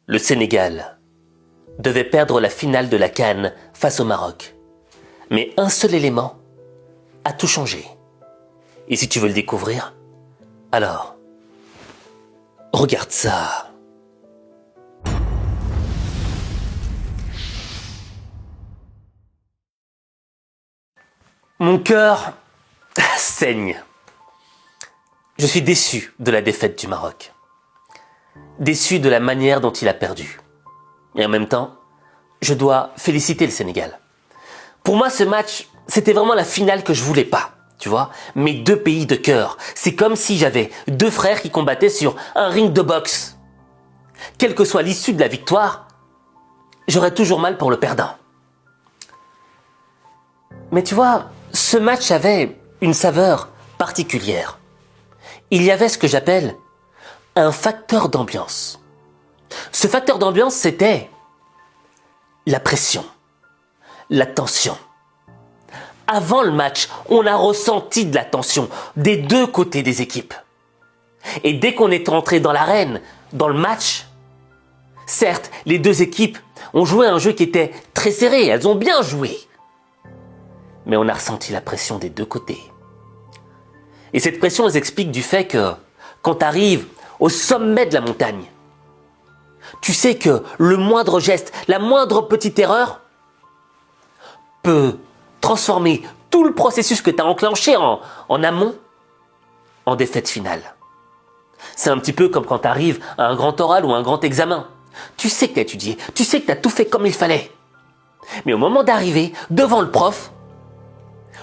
Le Sénégal devait perdre la finale de la CAN face au Maroc. Mais un seul élément a tout changé. Et si tu veux le découvrir, alors, regarde ça. Mon cœur saigne. Je suis déçu de la défaite du Maroc. Déçu de la manière dont il a perdu. Et en même temps, je dois féliciter le Sénégal. Pour moi, ce match, c'était vraiment la finale que je voulais pas. Tu vois, mes deux pays de cœur. C'est comme si j'avais deux frères qui combattaient sur un ring de boxe. Quelle que soit l'issue de la victoire, j'aurais toujours mal pour le perdant. Mais tu vois, ce match avait une saveur particulière. Il y avait ce que j'appelle un facteur d'ambiance. Ce facteur d'ambiance, c'était la pression, la tension. Avant le match, on a ressenti de la tension des deux côtés des équipes. Et dès qu'on est entré dans l'arène, dans le match, certes, les deux équipes ont joué un jeu qui était très serré, elles ont bien joué. Mais on a ressenti la pression des deux côtés. Et cette pression, elle s'explique du fait que quand tu arrives au sommet de la montagne, tu sais que le moindre geste, la moindre petite erreur peut transformer tout le processus que tu as enclenché en amont en défaite finale. C'est un petit peu comme quand tu arrives à un grand oral ou un grand examen. Tu sais que tu as étudié, tu sais que tu as tout fait comme il fallait. Mais au moment d'arriver devant le prof,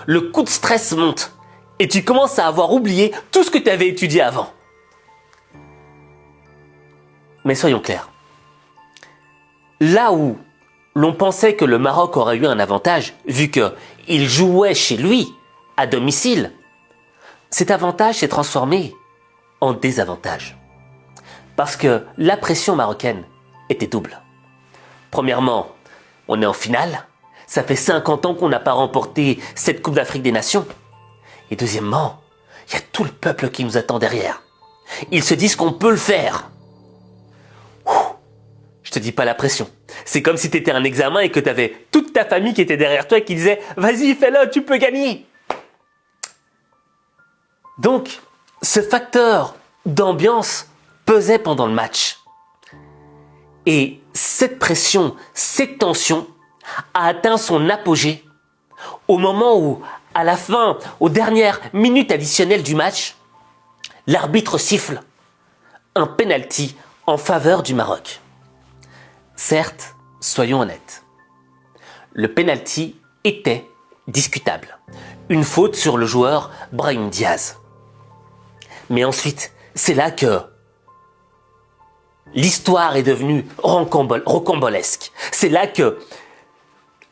le coup de stress monte et tu commences à avoir oublié tout ce que tu avais étudié avant. Mais soyons clairs. Là où l'on pensait que le Maroc aurait eu un avantage, vu qu'il jouait chez lui, à domicile, cet avantage s'est transformé en désavantage. Parce que la pression marocaine était double. Premièrement, on est en finale. Ça fait 50 ans qu'on n'a pas remporté cette Coupe d'Afrique des Nations. Et deuxièmement, il y a tout le peuple qui nous attend derrière. Ils se disent qu'on peut le faire. Je te dis pas la pression. C'est comme si tu étais un examen et que tu avais toute ta famille qui était derrière toi et qui disait « Vas-y, fais-le, tu peux gagner !» Donc, ce facteur d'ambiance pesait pendant le match. Et cette pression, cette tension a atteint son apogée au moment où, à la fin, aux dernières minutes additionnelles du match, l'arbitre siffle un penalty en faveur du Maroc. Certes, soyons honnêtes, le penalty était discutable. Une faute sur le joueur Brahim Diaz. Mais ensuite, c'est là que l'histoire est devenue rocambolesque. C'est là que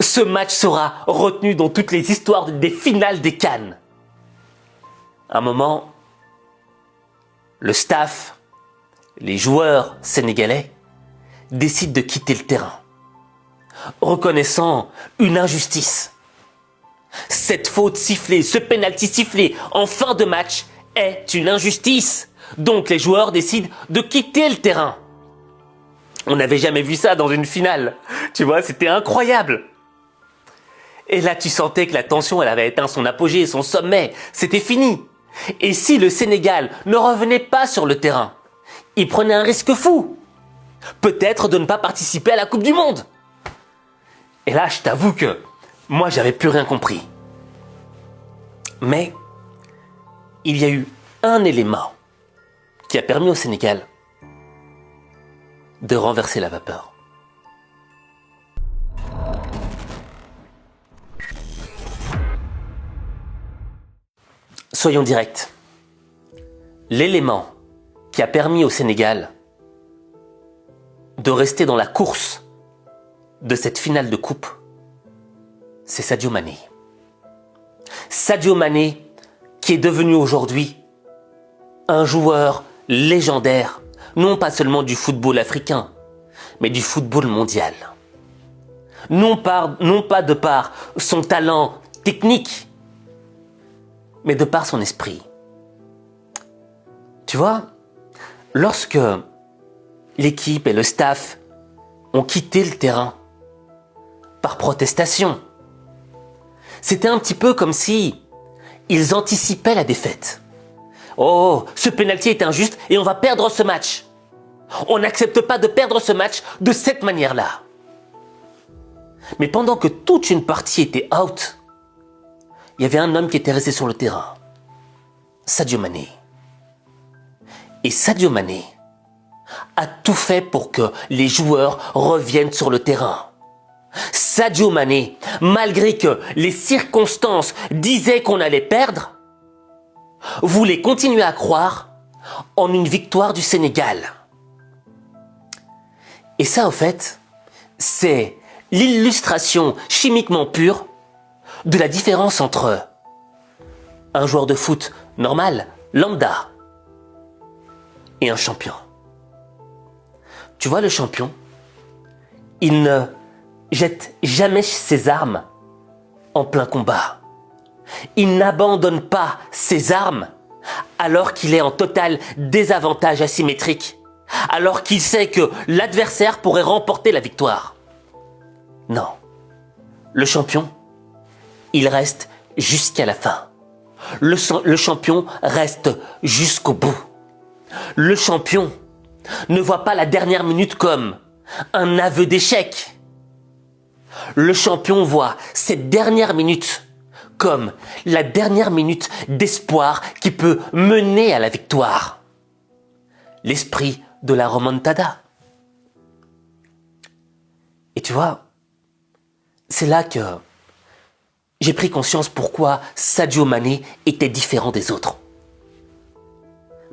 ce match sera retenu dans toutes les histoires des finales des CAN. À un moment, le staff, les joueurs sénégalais décident de quitter le terrain, reconnaissant une injustice. Cette faute sifflée, ce penalty sifflé en fin de match est une injustice. Donc les joueurs décident de quitter le terrain. On n'avait jamais vu ça dans une finale. Tu vois, c'était incroyable. Et là, tu sentais que la tension, elle avait atteint son apogée, son sommet. C'était fini. Et si le Sénégal ne revenait pas sur le terrain, il prenait un risque fou. Peut-être de ne pas participer à la Coupe du Monde. Et là, je t'avoue que moi, j'avais plus rien compris. Mais il y a eu un élément qui a permis au Sénégal de renverser la vapeur. Soyons directs. L'élément qui a permis au Sénégal de rester dans la course de cette finale de coupe, c'est Sadio Mané. Sadio Mané qui est devenu aujourd'hui un joueur légendaire, non pas seulement du football africain, mais du football mondial. Non pas de par son talent technique, mais de par son esprit. Tu vois, lorsque l'équipe et le staff ont quitté le terrain par protestation. C'était un petit peu comme si ils anticipaient la défaite. Oh, ce pénalty est injuste et on va perdre ce match. On n'accepte pas de perdre ce match de cette manière-là. Mais pendant que toute une partie était out, il y avait un homme qui était resté sur le terrain. Sadio Mané. Et Sadio Mané a tout fait pour que les joueurs reviennent sur le terrain. Sadio Mané, malgré que les circonstances disaient qu'on allait perdre, voulait continuer à croire en une victoire du Sénégal. Et ça, en fait, c'est l'illustration chimiquement pure de la différence entre un joueur de foot normal, lambda, et un champion. Tu vois, le champion, il ne jette jamais ses armes en plein combat. Il n'abandonne pas ses armes alors qu'il est en total désavantage asymétrique, alors qu'il sait que l'adversaire pourrait remporter la victoire. Non. Le champion, il reste jusqu'à la fin. Le champion reste jusqu'au bout. Le champion ne voit pas la dernière minute comme un aveu d'échec. Le champion voit cette dernière minute comme la dernière minute d'espoir qui peut mener à la victoire. L'esprit de la remontada. Et tu vois, c'est là que j'ai pris conscience pourquoi Sadio Mané était différent des autres.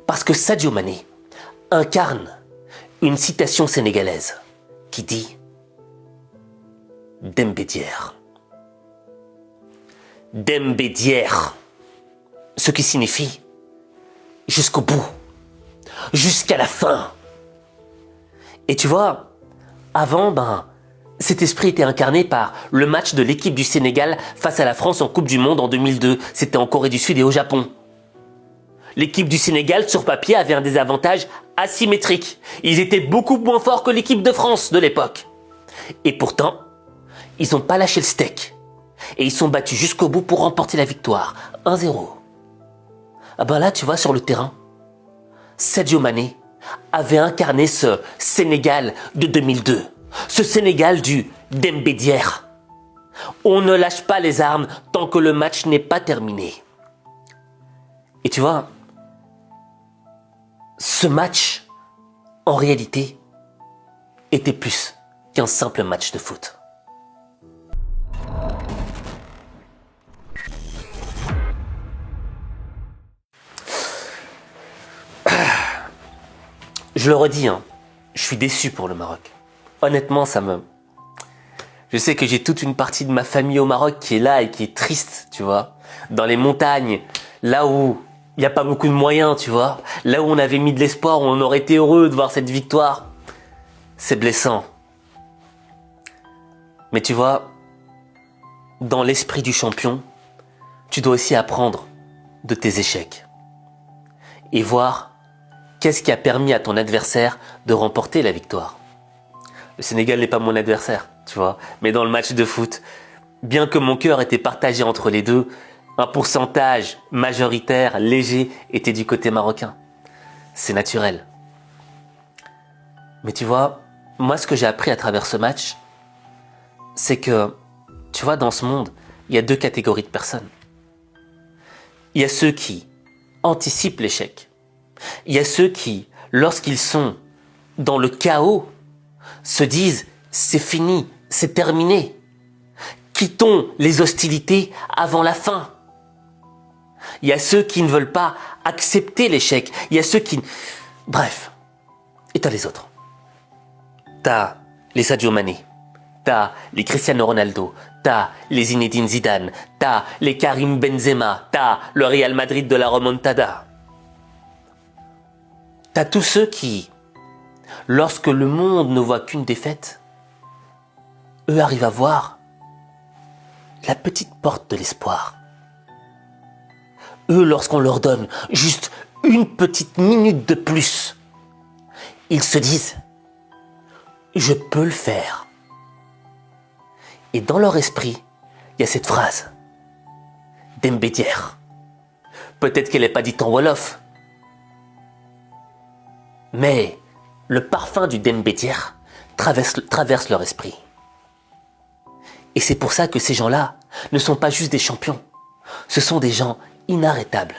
Parce que Sadio Mané incarne une citation sénégalaise qui dit « Dembédière ». Dembédière, ce qui signifie jusqu'au bout, jusqu'à la fin. Et tu vois, avant, cet esprit était incarné par le match de l'équipe du Sénégal face à la France en Coupe du Monde en 2002. C'était en Corée du Sud et au Japon. L'équipe du Sénégal, sur papier, avait un désavantage asymétrique. Ils étaient beaucoup moins forts que l'équipe de France de l'époque. Et pourtant, ils n'ont pas lâché le steak. Et ils sont battus jusqu'au bout pour remporter la victoire. 1-0. Ah ben là, tu vois, sur le terrain, Sadio Mané avait incarné ce Sénégal de 2002. Ce Sénégal du Dembédière. On ne lâche pas les armes tant que le match n'est pas terminé. Et tu vois, ce match, en réalité, était plus qu'un simple match de foot. Je le redis, je suis déçu pour le Maroc. Honnêtement, je sais que j'ai toute une partie de ma famille au Maroc qui est là et qui est triste, tu vois. Dans les montagnes, là où il n'y a pas beaucoup de moyens, tu vois. Là où on avait mis de l'espoir, où on aurait été heureux de voir cette victoire. C'est blessant. Mais tu vois, dans l'esprit du champion, tu dois aussi apprendre de tes échecs. Et voir qu'est-ce qui a permis à ton adversaire de remporter la victoire. Le Sénégal n'est pas mon adversaire, tu vois. Mais dans le match de foot, bien que mon cœur était partagé entre les deux, un pourcentage majoritaire, léger, était du côté marocain. C'est naturel. Mais tu vois, moi ce que j'ai appris à travers ce match, c'est que, tu vois, dans ce monde, il y a deux catégories de personnes. Il y a ceux qui anticipent l'échec. Il y a ceux qui, lorsqu'ils sont dans le chaos, se disent « c'est fini, c'est terminé ». Quittons les hostilités avant la fin. Il y a ceux qui ne veulent pas accepter l'échec. Il y a ceux qui... Bref. Et t'as les autres. T'as les Sadio Mané. T'as les Cristiano Ronaldo. T'as les Zinedine Zidane. T'as les Karim Benzema. T'as le Real Madrid de la remontada. T'as tous ceux qui, lorsque le monde ne voit qu'une défaite, eux arrivent à voir la petite porte de l'espoir. Eux, lorsqu'on leur donne juste une petite minute de plus, ils se disent je peux le faire. Et dans leur esprit, il y a cette phrase. Dembédière. Peut-être qu'elle n'est pas dite en Wolof. Mais le parfum du Dembédière traverse leur esprit. Et c'est pour ça que ces gens-là ne sont pas juste des champions. Ce sont des gens inarrêtables.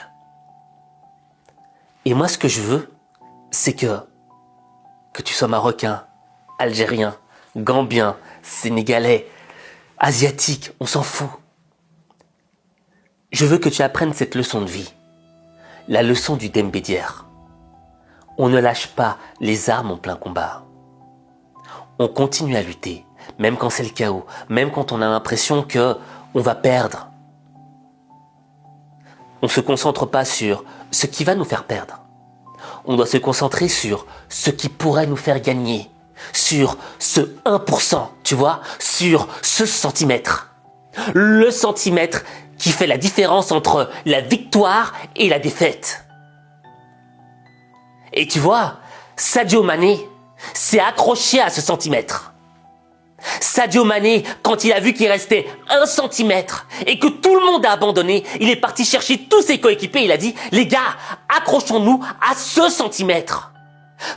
Et moi, ce que je veux, c'est que tu sois marocain, algérien, gambien, sénégalais, asiatique, on s'en fout. Je veux que tu apprennes cette leçon de vie. La leçon du Dembédière. On ne lâche pas les armes en plein combat. On continue à lutter, même quand c'est le chaos, même quand on a l'impression que on va perdre. On ne se concentre pas sur ce qui va nous faire perdre. On doit se concentrer sur ce qui pourrait nous faire gagner. Sur ce 1%, tu vois, sur ce centimètre. Le centimètre qui fait la différence entre la victoire et la défaite. Et tu vois, Sadio Mané s'est accroché à ce centimètre. Sadio Mané, quand il a vu qu'il restait 1 centimètre et que tout le monde a abandonné, il est parti chercher tous ses coéquipiers, il a dit « Les gars, accrochons-nous à ce centimètre !»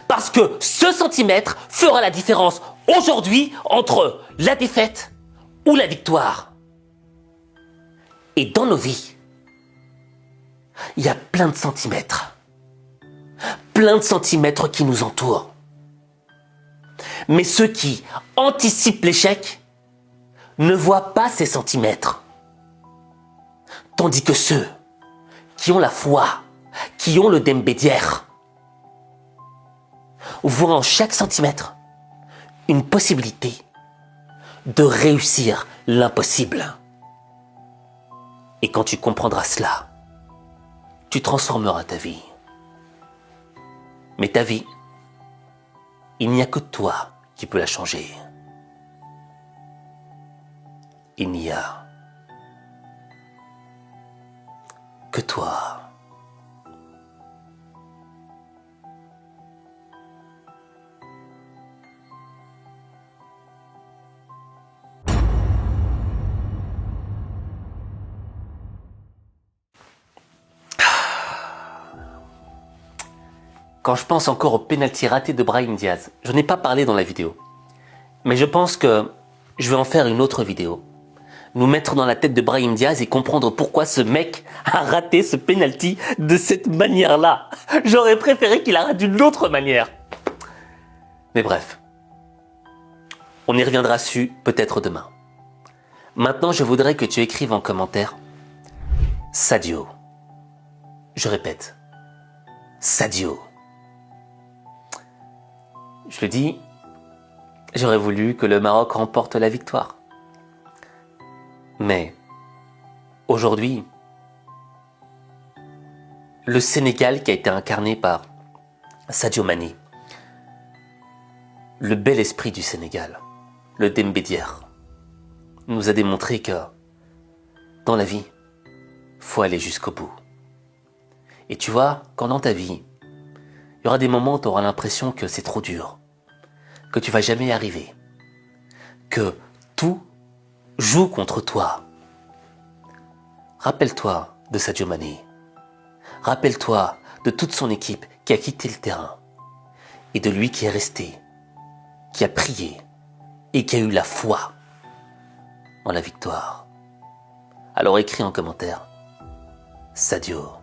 Parce que ce centimètre fera la différence aujourd'hui entre la défaite ou la victoire. Et dans nos vies, il y a plein de centimètres. Plein de centimètres qui nous entourent. Mais ceux qui anticipent l'échec ne voient pas ces centimètres. Tandis que ceux qui ont la foi, qui ont le Dembédière, voient en chaque centimètre une possibilité de réussir l'impossible. Et quand tu comprendras cela, tu transformeras ta vie. Mais ta vie, il n'y a que toi qui peux la changer. Il n'y a que toi. Quand je pense encore au pénalty raté de Brahim Diaz, je n'ai pas parlé dans la vidéo. Mais je pense que je vais en faire une autre vidéo. Nous mettre dans la tête de Brahim Diaz et comprendre pourquoi ce mec a raté ce pénalty de cette manière-là. J'aurais préféré qu'il la rate d'une autre manière. Mais bref. On y reviendra dessus peut-être demain. Maintenant, je voudrais que tu écrives en commentaire Sadio. Je répète. Sadio. Je le dis, j'aurais voulu que le Maroc remporte la victoire. Mais, aujourd'hui, le Sénégal qui a été incarné par Sadio Mané, le bel esprit du Sénégal, le Dembédière, nous a démontré que, dans la vie, faut aller jusqu'au bout. Et tu vois, quand dans ta vie, il y aura des moments où tu auras l'impression que c'est trop dur, que tu vas jamais y arriver, que tout joue contre toi. Rappelle-toi de Sadio Mané. Rappelle-toi de toute son équipe qui a quitté le terrain et de lui qui est resté, qui a prié et qui a eu la foi en la victoire. Alors écris en commentaire Sadio.